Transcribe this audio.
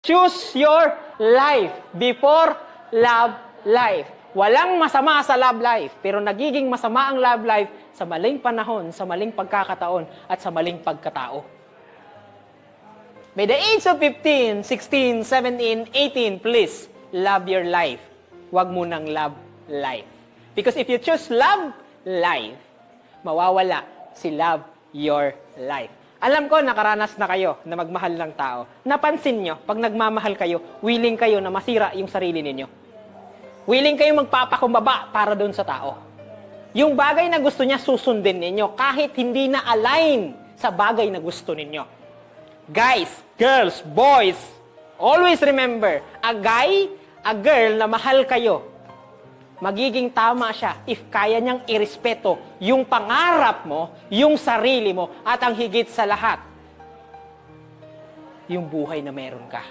Choose your life before love life. Walang masama sa love life, pero nagiging masama ang love life sa maling panahon, sa maling pagkakataon, at sa maling pagkatao. By the age of 15, 16, 17, 18, please, love your life. Huwag mo nang love life. Because if you choose love life, mawawala si love your life. Alam ko, nakaranas na kayo na magmahal ng tao. Napansin nyo, pag nagmamahal kayo, willing kayo na masira yung sarili ninyo. Willing kayo magpapakumbaba para doon sa tao. Yung bagay na gusto niya, susundin ninyo kahit hindi na align sa bagay na gusto ninyo. Guys, girls, boys, always remember, a guy, a girl na mahal kayo, magiging tama siya if kaya niyang irespeto yung pangarap mo, yung sarili mo, at ang higit sa lahat, yung buhay na meron ka.